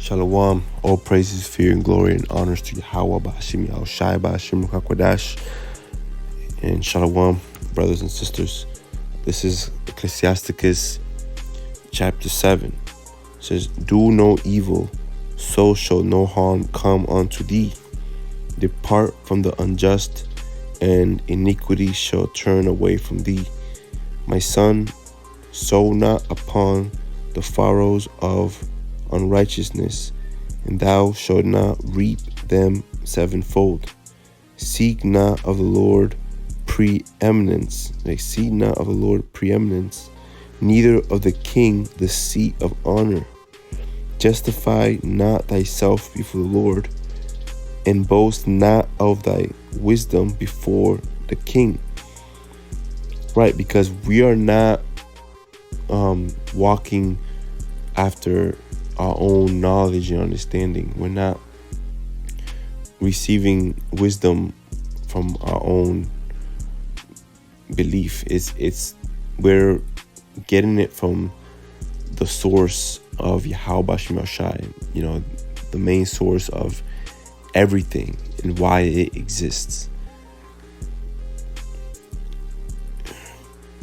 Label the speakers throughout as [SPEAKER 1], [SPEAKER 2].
[SPEAKER 1] Shalom, all praises, fear, and glory, and honors to Yahweh, Ba'ashim Yahushai, Ba'ashim Hakwadash, and Shalom, brothers and sisters. This is Ecclesiasticus chapter 7. It says, "Do no evil, so shall no harm come unto thee. Depart from the unjust, and iniquity shall turn away from thee. My son, sow not upon the furrows of unrighteousness, and thou shalt not reap them sevenfold. Seek not of the Lord preeminence, neither of the king the seat of honor. Justify not thyself before the Lord, and boast not of thy wisdom before the king." Right, because we are not walking after our own knowledge and understanding. We're not receiving wisdom from our own belief. We're getting it from the source of Yahweh Shai, the main source of everything and why it exists.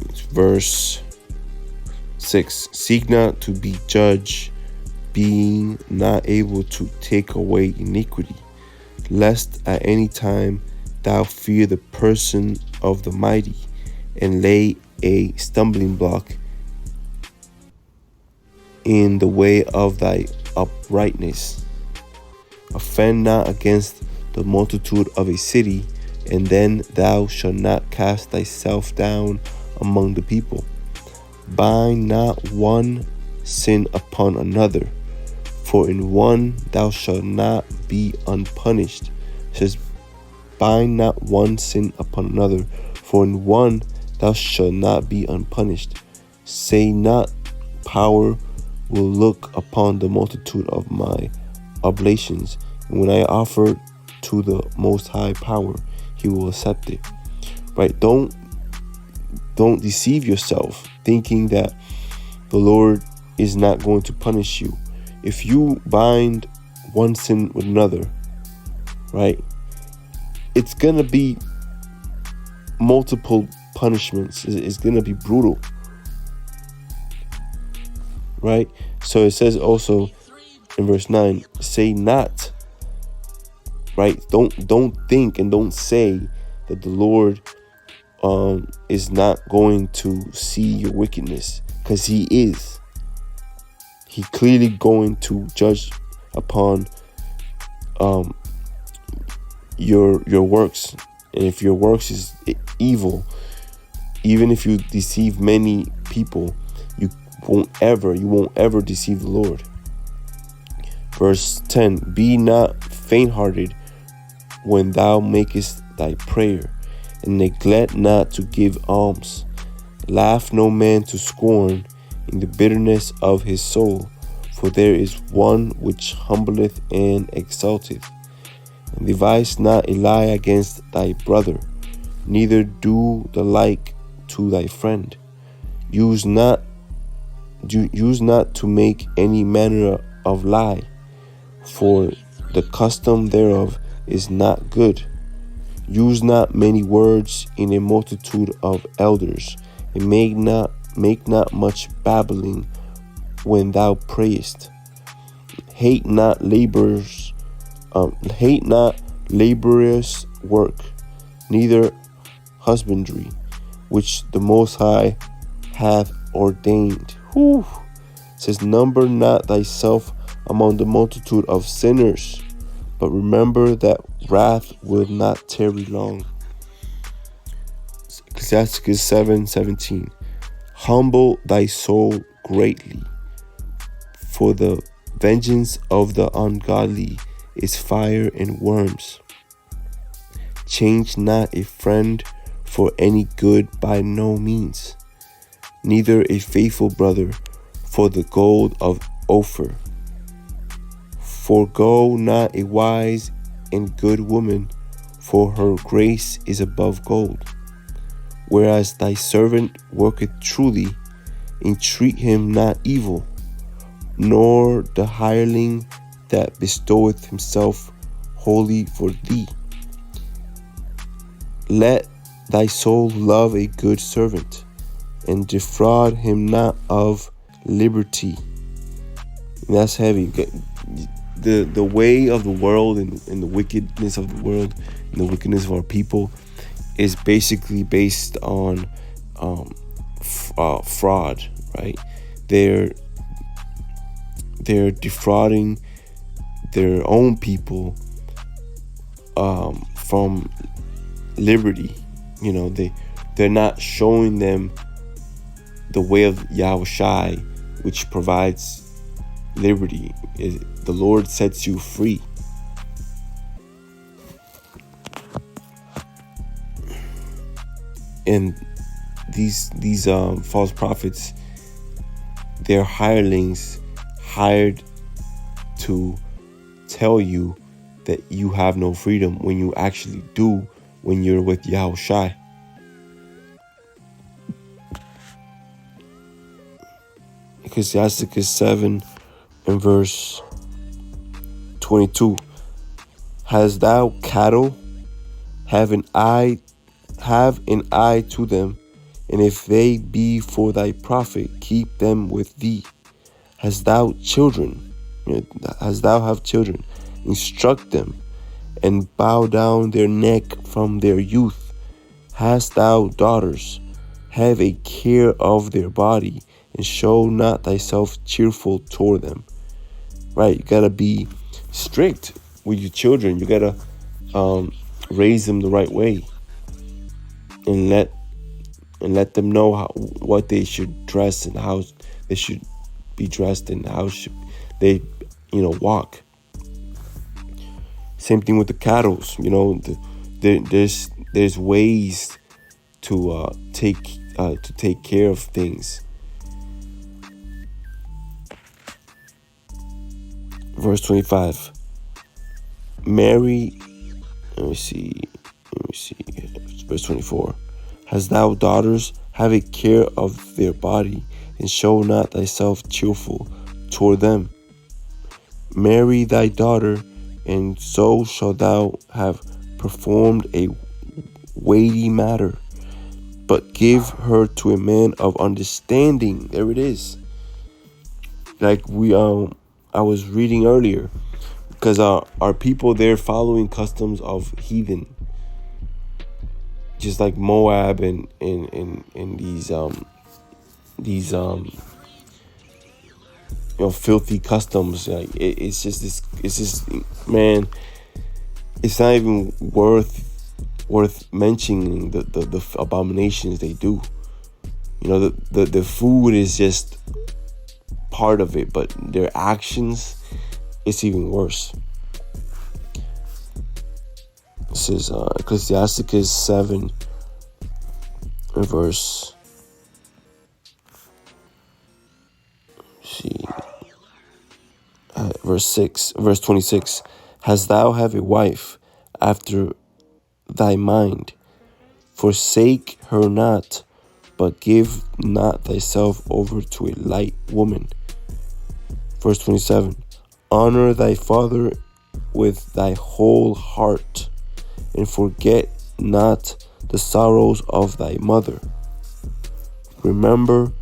[SPEAKER 1] It's verse 6. "Seek not to be judged, being not able to take away iniquity, lest at any time thou fear the person of the mighty, and lay a stumbling block in the way of thy uprightness. Offend not against the multitude of a city, and then thou shalt not cast thyself down among the people. Bind not one sin upon another, for in one thou shalt not be unpunished." It says, bind not one sin upon another, for in one thou shalt not be unpunished. Say not, power will look upon the multitude of my oblations, and when I offer to the Most High power, he will accept it. Right? Don't deceive yourself thinking that the Lord is not going to punish you. If you bind one sin with another, right, it's going to be multiple punishments. It's going to be brutal, right? So it says also in verse 9, say not, right? Don't think and don't say that the Lord is not going to see your wickedness, because he is. He clearly going to judge upon your works. And if your works is evil, even if you deceive many people, you won't ever deceive the Lord. Verse 10, "Be not faint-hearted when thou makest thy prayer, and neglect not to give alms. Laugh no man to scorn in the bitterness of his soul, for there is one which humbleth and exalteth. And devise not a lie against thy brother, neither do the like to thy friend. Use not to make any manner of lie, for the custom thereof is not good. Use not many words in a multitude of elders, and make not much babbling when thou prayest. Hate not laborious work, neither husbandry, which the Most High hath ordained." It says, "Number not thyself among the multitude of sinners, but remember that wrath will not tarry long." Ecclesiasticus 7:17. "Humble thy soul greatly, for the vengeance of the ungodly is fire and worms. Change not a friend for any good by no means, neither a faithful brother for the gold of Ophir. Forgo not a wise and good woman, for her grace is above gold. Whereas thy servant worketh truly, entreat him not evil, nor the hireling that bestoweth himself wholly for thee. Let thy soul love a good servant, and defraud him not of liberty. And that's heavy. The way of the world and the wickedness of the world and the wickedness of our people is basically based on fraud, right? They're defrauding their own people from liberty. You know, they're not showing them the way of Yahushai, which provides liberty. The Lord sets you free. And these false prophets, they're hirelings hired to tell you that you have no freedom when you actually do when you're with Yahushai. Ecclesiasticus 7 and verse 22. Hast thou cattle? Have an eye to them, and if they be for thy profit, keep them with thee. Hast thou children? Hast thou have children? Instruct them, and bow down their neck from their youth. Hast thou daughters? Have a care of their body, and show not thyself cheerful toward them. Right, you gotta be strict with your children. You gotta raise them the right way, and let them know what they should dress and how they should be dressed and how should they walk. Same thing with the cattle. There's ways to take care of things. Verse 25. Mary, let me see. Verse 24. Hast thou daughters? Have a care of their body, and show not thyself cheerful toward them. Marry thy daughter, and so shalt thou have performed a weighty matter. But give her to a man of understanding. There it is. Like I was reading earlier, because our people, they're following customs of heathen, just like Moab and these filthy customs. Like it's just man, it's not even worth mentioning the abominations they do. The food is just part of it, but their actions, it's even worse. This is Ecclesiasticus 7 verse verse 26. Hast thou have a wife after thy mind? Forsake her not, but give not thyself over to a light woman. Verse 27. Honor thy father with thy whole heart, and forget not the sorrows of thy mother. Remember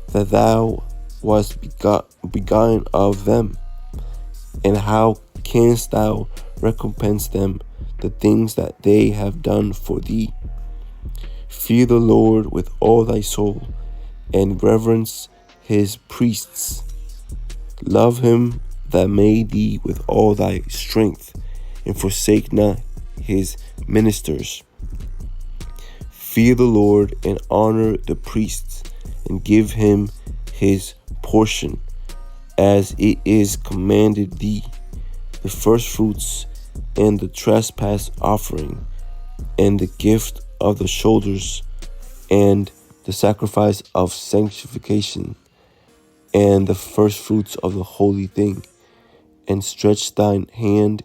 [SPEAKER 1] that thou wast begotten of them, and how canst thou recompense them the things that they have done for thee? Fear the Lord with all thy soul, and reverence his priests. Love him that made thee with all thy strength, and forsake not his ministers. Fear the Lord and honor the priests, and give him his portion, as it is commanded thee, the firstfruits and the trespass offering, and the gift of the shoulders, and the sacrifice of sanctification, and the firstfruits of the holy thing, and stretch thine hand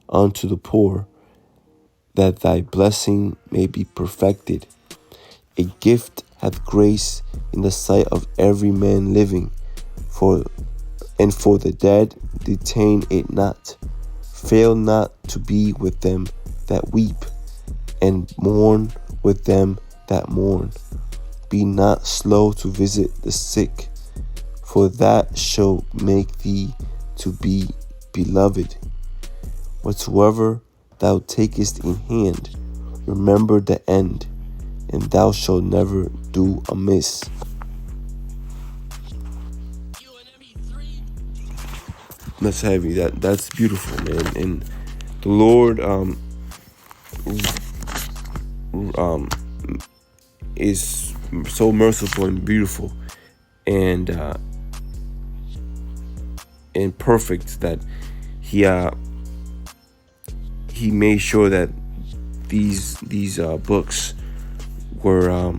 [SPEAKER 1] unto the poor, that thy blessing may be perfected. A gift hath grace in the sight of every man living, And for the dead, detain it not. Fail not to be with them that weep, and mourn with them that mourn. Be not slow to visit the sick, for that shall make thee to be beloved. Whatsoever thou takest in hand, remember the end, and thou shalt never do amiss. That's heavy. That's beautiful, man. And the Lord is so merciful and beautiful, and perfect, that he made sure that these books were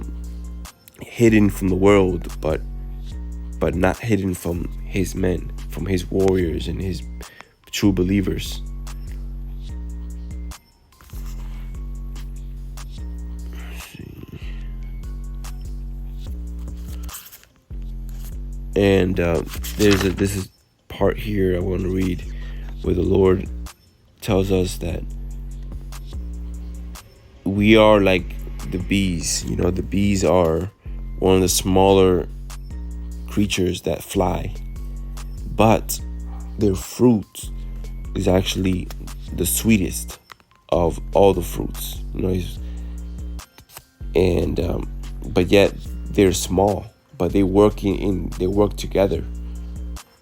[SPEAKER 1] hidden from the world, but not hidden from his men, from his warriors and his true believers. Let's see. And this is part here I want to read, where the Lord tells us that we are like the bees. You know, the bees are one of the smaller creatures that fly, but their fruit is actually the sweetest of all the fruits. You know, and but yet they're small, but they work together.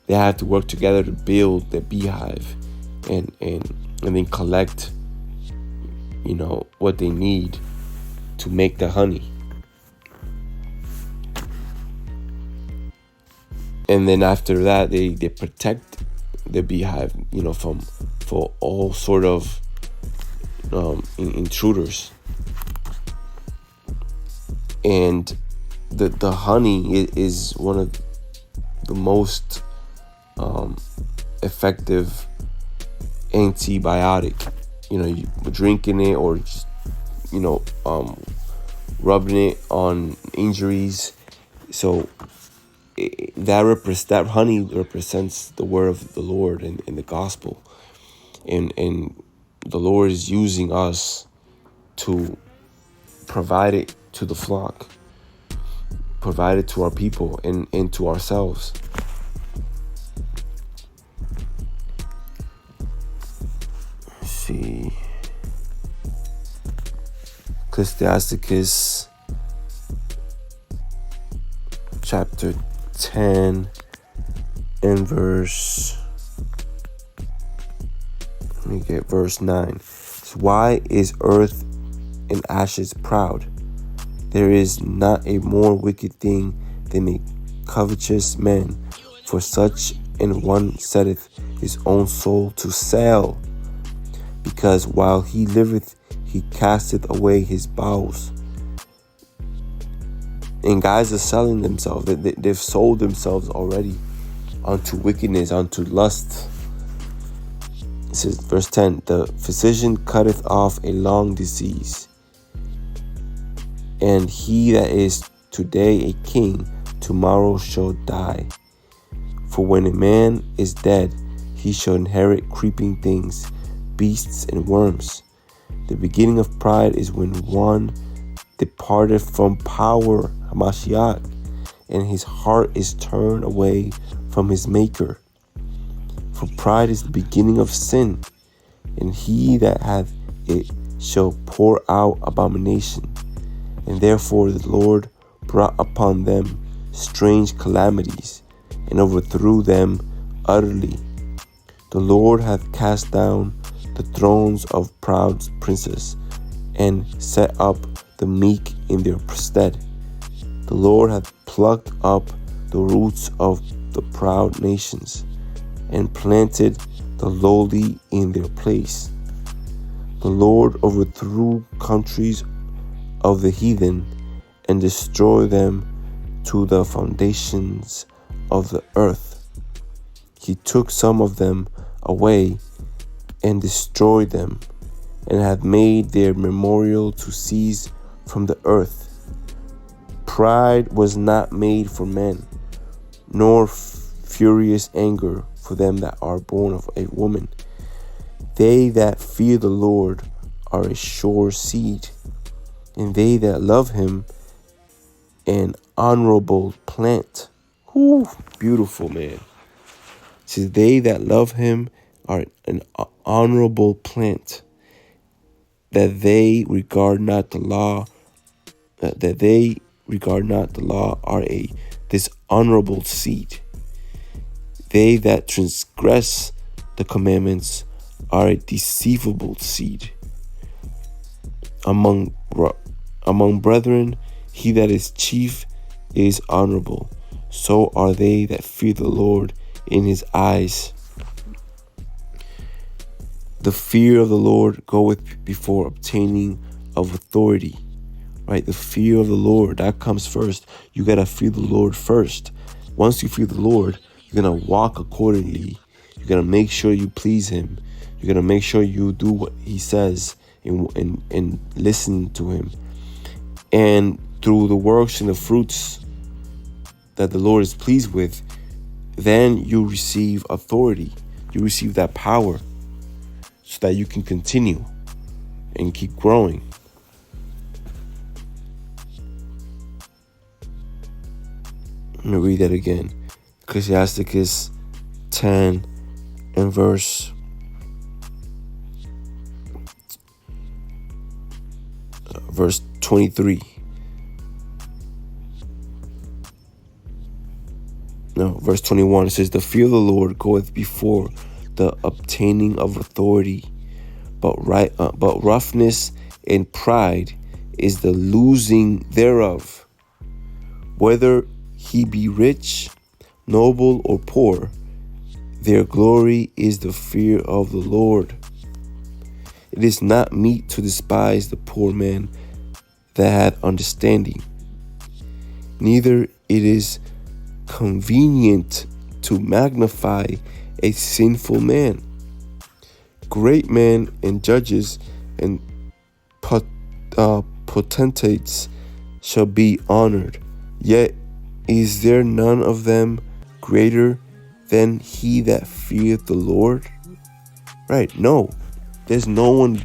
[SPEAKER 1] They have to work together to build the beehive, and then collect, you know, what they need to make the honey. And then after that, they protect the beehive, you know, for all sort of intruders. And the honey is one of the most effective antibiotic. You know, you drinking it, or just, you know, rubbing it on injuries. So that honey represents the word of the Lord and the gospel, and the Lord is using us to provide it to the flock, provide it to our people, and to ourselves. Let's see. Ecclesiasticus chapter 10 and verse 9. So, why is earth in ashes proud? There is not a more wicked thing than a covetous man, for such an one setteth his own soul to sale, because while he liveth he casteth away his bowels. And guys are selling themselves. They've sold themselves already unto wickedness, unto lust. It says, verse 10, the physician cutteth off a long disease, and he that is today a king, tomorrow shall die. For when a man is dead, he shall inherit creeping things, beasts and worms. The beginning of pride is when one departed from power, Hamashiach, and his heart is turned away from his maker. For pride is the beginning of sin, and he that hath it shall pour out abomination. And therefore the Lord brought upon them strange calamities, and overthrew them utterly. The Lord hath cast down the thrones of proud princes, and set up the meek in their stead. The Lord hath plucked up the roots of the proud nations, and planted the lowly in their place. The Lord overthrew countries of the heathen, and destroyed them to the foundations of the earth. He took some of them away, and destroyed them, and hath made their memorial to cease from the earth. Pride was not made for men, nor furious anger for them that are born of a woman. They that fear the Lord are a sure seed, and they that love him an honorable plant. Whew, beautiful, man. It says they that love him are an honorable plant, that they regard not the law, are a dishonorable seed. They that transgress the commandments are a deceivable seed. Among brethren, he that is chief is honorable. So are they that fear the Lord in his eyes. The fear of the Lord goeth before obtaining of authority. Right? The fear of the Lord, that comes first. You got to fear the Lord first. Once you fear the Lord, you're going to walk accordingly. You're going to make sure you please him. You're going to make sure you do what he says and listen to him. And through the works and the fruits that the Lord is pleased with, then you receive authority. You receive that power so that you can continue and keep growing. Let me read that again. Ecclesiasticus 10 and verse 23. No, verse 21. It says, the fear of the Lord goeth before the obtaining of authority, but roughness and pride is the losing thereof. Whether he be rich, noble, or poor, their glory is the fear of the Lord. It is not meet to despise the poor man that hath understanding, neither it is convenient to magnify a sinful man. Great men and judges and potentates shall be honored, yet is there none of them greater than he that feareth the Lord? Right? No, there's no one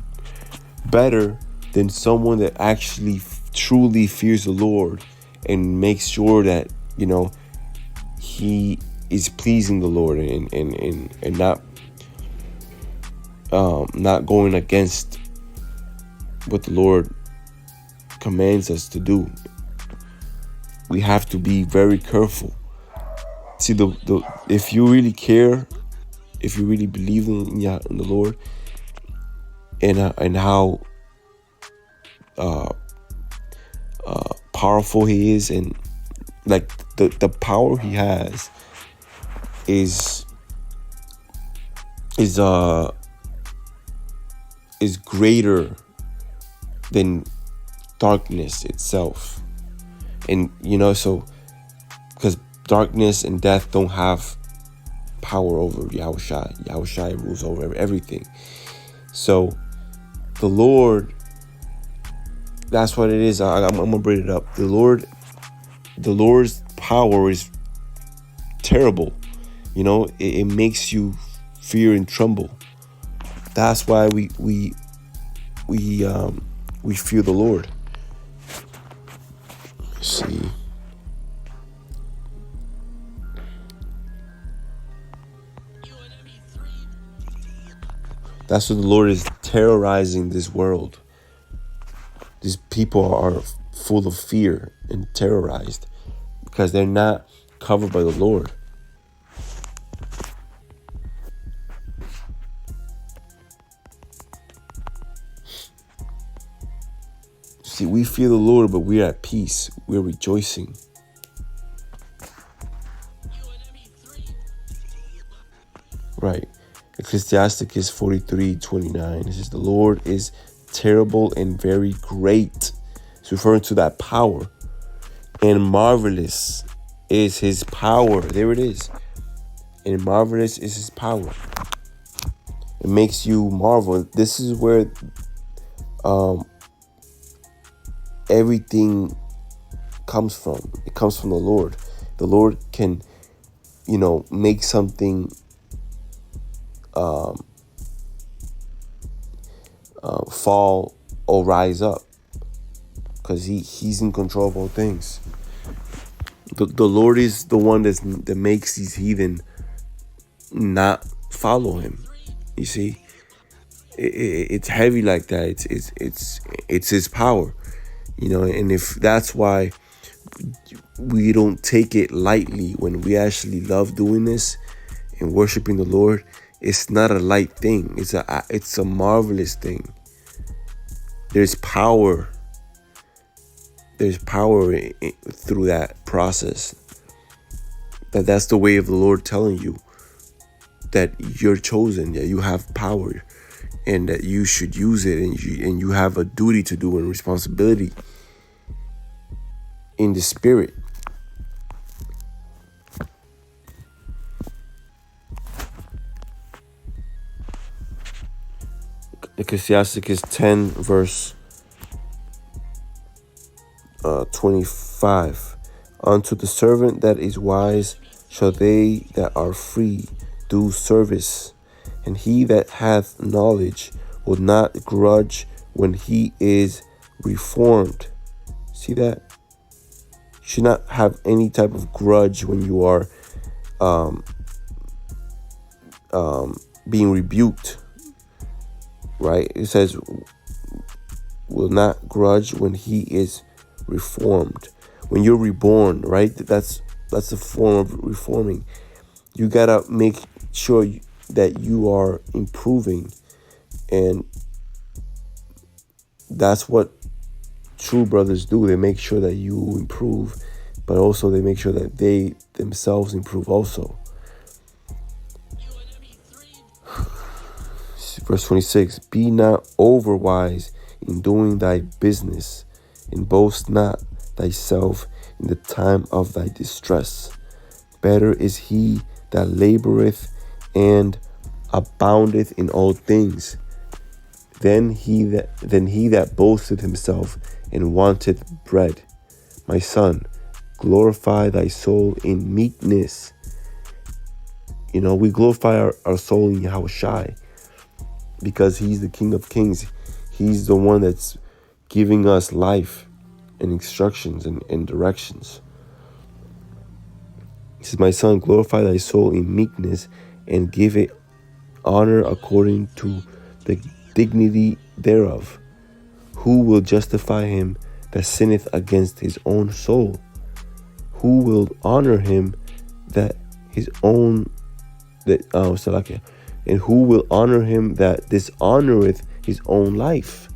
[SPEAKER 1] better than someone that actually truly fears the Lord and makes sure that, he is pleasing the Lord and not going against what the Lord commands us to do. We have to be very careful. See, if you really care, if you really believe in the Lord and how powerful he is, and like the power he has is greater than darkness itself. And so because darkness and death don't have power over Yahushua. Yahushua rules over everything. So the Lord, that's what it is. I'm gonna bring it up. The Lord's power is terrible. It makes you fear and tremble. That's why we fear the Lord. Let's see. That's what the Lord is terrorizing this world. These people are full of fear and terrorized because they're not covered by the Lord. See, we fear the Lord, but we're at peace. We're rejoicing. Right. Ecclesiasticus 43:29. It says, the Lord is terrible and very great. It's referring to that power. And marvelous is his power. There it is. And marvelous is his power. It makes you marvel. This is where everything comes from. It comes from the Lord. The Lord can make something fall or rise up, because he's in control of all things. The Lord is the one that makes these heathen not follow him. You see, it's heavy like that. It's his power, and if that's why we don't take it lightly when we actually love doing this and worshiping the Lord. It's not a light thing. It's a marvelous thing. There's power. There's power through that process. That's the way of the Lord telling you that you're chosen, that you have power, and that you should use it, and you have a duty to do and responsibility in the spirit. Ecclesiastes 10 verse 25. Unto the servant that is wise shall they that are free do service, and he that hath knowledge will not grudge when he is reformed. See that? You should not have any type of grudge when you are being rebuked. Right? It says, will not grudge when he is reformed. When you're reborn, right? That's a form of reforming. You gotta make sure that you are improving, and that's what true brothers do. They make sure that you improve, but also they make sure that they themselves improve also. Verse 26, be not overwise in doing thy business, and boast not thyself in the time of thy distress. Better is he that laboreth and aboundeth in all things, than he that boasteth himself and wanteth bread. My son, glorify thy soul in meekness. We glorify our soul in Yahushai, because he's the King of Kings. He's the one that's giving us life and instructions and directions. He says, my son, glorify thy soul in meekness, and give it honor according to the dignity thereof. Who will justify him that sinneth against his own soul? Who will honor him and who will honor him that dishonoreth his own life?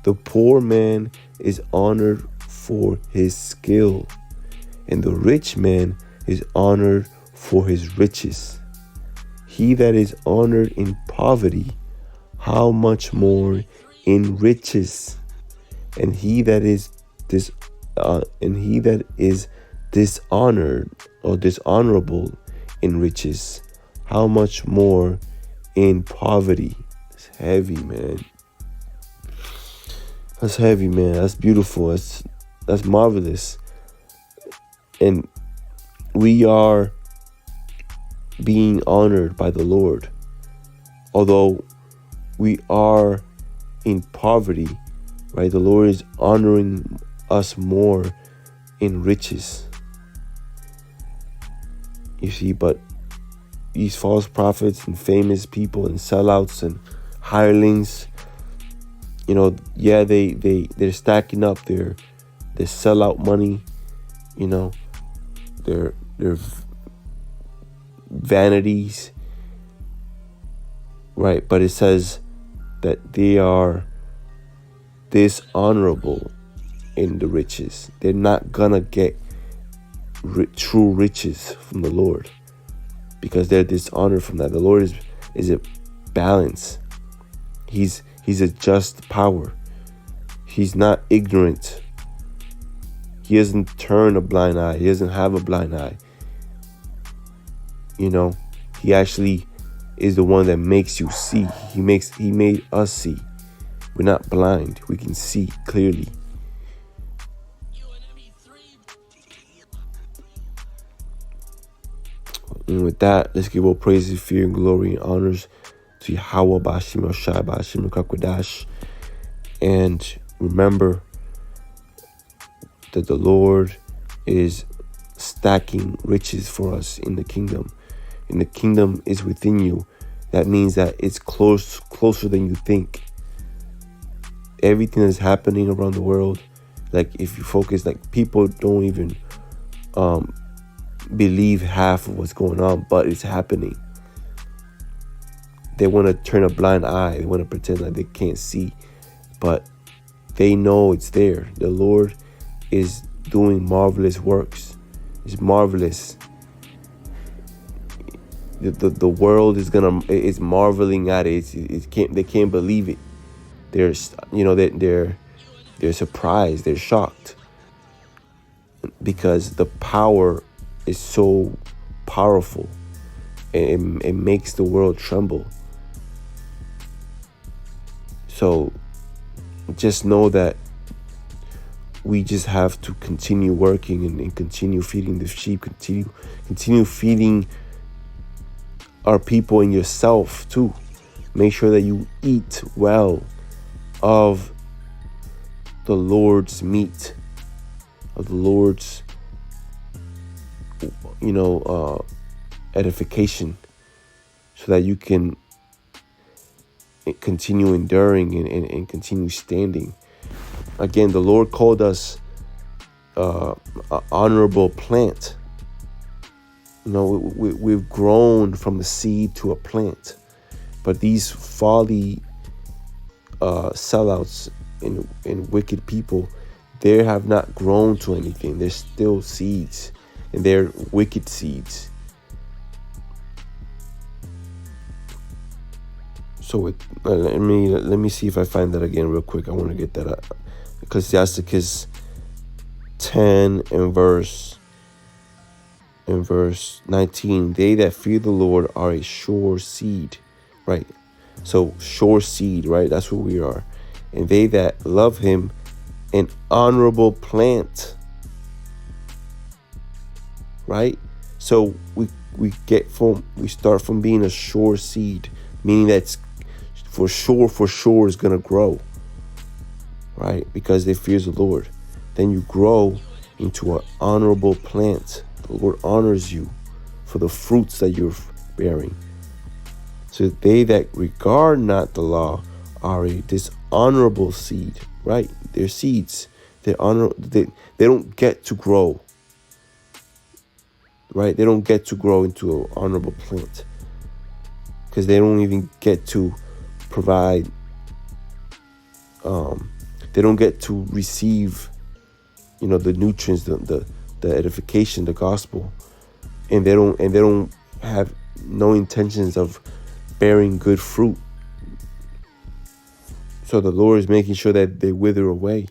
[SPEAKER 1] The poor man is honored for his skill, and the rich man is honored for his riches. He that is honored in poverty, how much more in riches? And he that is dishonored or dishonorable in riches, how much more in poverty? It's heavy, man. That's heavy, man. That's beautiful. That's marvelous. And we are being honored by the Lord. Although we are in poverty, right? The Lord is honoring us more in riches. You see, but these false prophets and famous people and sellouts and hirelings, they're stacking up their sellout money, their vanities, right? But it says that they are dishonorable in the riches. They're not gonna get true riches from the Lord, because they're dishonored from that. The Lord is a balance. He's a just power. He's not ignorant. He doesn't turn a blind eye. He doesn't have a blind eye. He actually is the one that makes you see. He made us see. We're not blind. We can see clearly. And with that, let's give all praises, fear, and glory and honors to Yahweh Bashim Rashai Bashim Kakwadash. And remember that the Lord is stacking riches for us in the kingdom. And the kingdom is within you. That means that it's closer than you think. Everything that's happening around the world, like if you focus, like people don't even believe half of what's going on, but it's happening. They want to turn a blind eye. They want to pretend like they can't see, but they know it's there. The Lord is doing marvelous works. It's marvelous. The world is marveling at it. They can't believe it. They're surprised. They're shocked because the power is so powerful, and it makes the world tremble. So just know that we just have to continue working and continue feeding the sheep, continue feeding our people and yourself too. Make sure that you eat well of the Lord's meat, of the Lord's edification, so that you can continue enduring and continue standing. Again, the Lord called us an honourable plant. We've grown from the seed to a plant. But these folly sellouts and wicked people, they have not grown to anything. They're still seeds, and they're wicked seeds. So let me see if I find that again real quick. I want to get that up. Ecclesiasticus 10 and verse 19. They that fear the Lord are a sure seed, right? So sure seed, right? That's what we are. And they that love him, an honorable plant, right? So we start from being a sure seed, meaning that's for sure is gonna grow, right? Because they fears the Lord. Then you grow into an honorable plant. The Lord honors you for the fruits that you're bearing. So they that regard not the law are a dishonorable seed, right? They're seeds. They don't get to grow, right? They don't get to grow into an honorable plant because they don't even get to provide. They don't get to receive, the nutrients, the edification, the gospel, and they don't have no intentions of bearing good fruit. So the Lord is making sure that they wither away.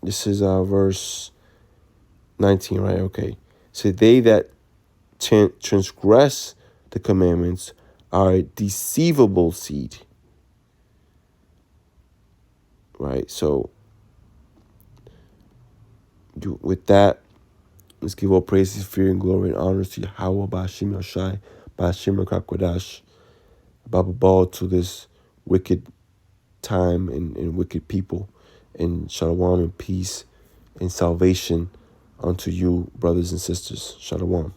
[SPEAKER 1] This is verse 19, right? Okay. So they that transgress the commandments are a deceivable seed. Right? So with that, let's give all praises, fear, and glory and honor to Yahweh, Bashim Yoshai, Bashim Kakwadash, Baba to this wicked time and wicked people, and shalom and peace and salvation unto you, brothers and sisters. Shalom.